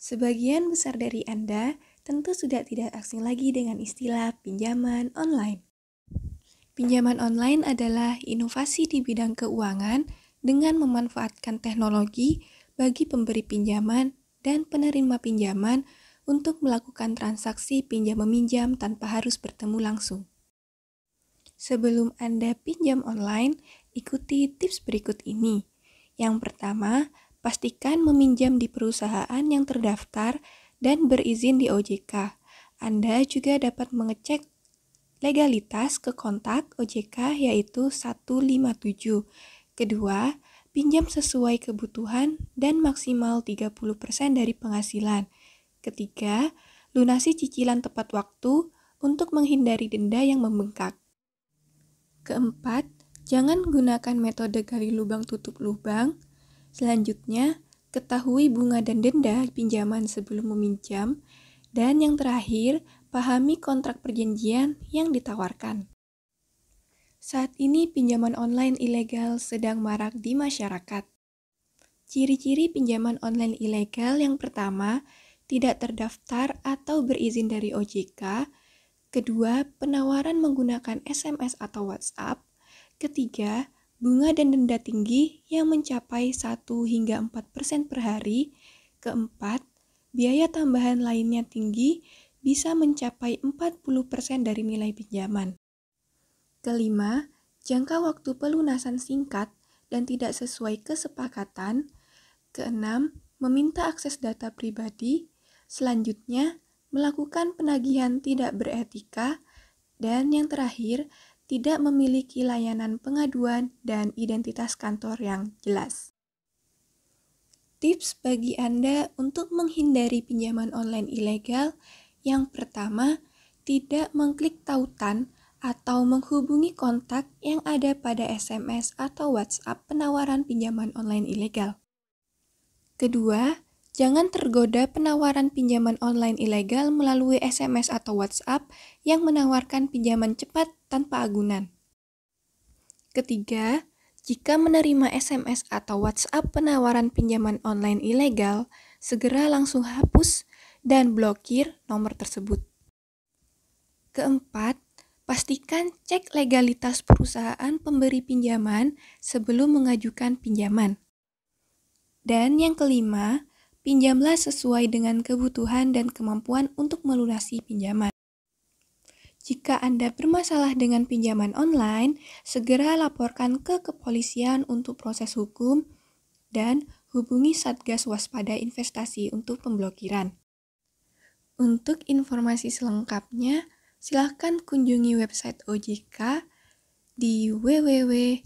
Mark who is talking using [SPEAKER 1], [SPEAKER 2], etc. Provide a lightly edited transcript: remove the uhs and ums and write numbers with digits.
[SPEAKER 1] Sebagian besar dari Anda tentu sudah tidak asing lagi dengan istilah pinjaman online. Pinjaman online adalah inovasi di bidang keuangan dengan memanfaatkan teknologi bagi pemberi pinjaman dan penerima pinjaman untuk melakukan transaksi pinjam-meminjam tanpa harus bertemu langsung. Sebelum Anda pinjam online, ikuti tips berikut ini. Yang pertama, pastikan meminjam di perusahaan yang terdaftar dan berizin di OJK. Anda juga dapat mengecek legalitas ke kontak OJK yaitu 157. Kedua, pinjam sesuai kebutuhan dan maksimal 30% dari penghasilan. Ketiga, lunasi cicilan tepat waktu untuk menghindari denda yang membengkak. Keempat, jangan gunakan metode gali lubang tutup lubang. Selanjutnya, ketahui bunga dan denda pinjaman sebelum meminjam. Dan yang terakhir, pahami kontrak perjanjian yang ditawarkan. Saat ini pinjaman online ilegal sedang marak di masyarakat. Ciri-ciri pinjaman online ilegal yang pertama, tidak terdaftar atau berizin dari OJK. Kedua, penawaran menggunakan SMS atau WhatsApp. Ketiga, bunga dan denda tinggi yang mencapai 1 hingga 4% per hari. Keempat, biaya tambahan lainnya tinggi bisa mencapai 40% dari nilai pinjaman. Kelima, jangka waktu pelunasan singkat dan tidak sesuai kesepakatan. Keenam, meminta akses data pribadi. Selanjutnya, melakukan penagihan tidak beretika. Dan yang terakhir, tidak memiliki layanan pengaduan dan identitas kantor yang jelas. Tips bagi Anda untuk menghindari pinjaman online ilegal. Yang pertama, tidak mengklik tautan atau menghubungi kontak yang ada pada SMS atau WhatsApp penawaran pinjaman online ilegal. Kedua, jangan tergoda penawaran pinjaman online ilegal melalui SMS atau WhatsApp yang menawarkan pinjaman cepat tanpa agunan. Ketiga, jika menerima SMS atau WhatsApp penawaran pinjaman online ilegal, segera langsung hapus dan blokir nomor tersebut. Keempat, pastikan cek legalitas perusahaan pemberi pinjaman sebelum mengajukan pinjaman. Dan yang kelima, pinjamlah sesuai dengan kebutuhan dan kemampuan untuk melunasi pinjaman. Jika Anda bermasalah dengan pinjaman online, segera laporkan ke kepolisian untuk proses hukum dan hubungi Satgas Waspada Investasi untuk pemblokiran. Untuk informasi selengkapnya, silakan kunjungi website OJK di www.ojk.go.id.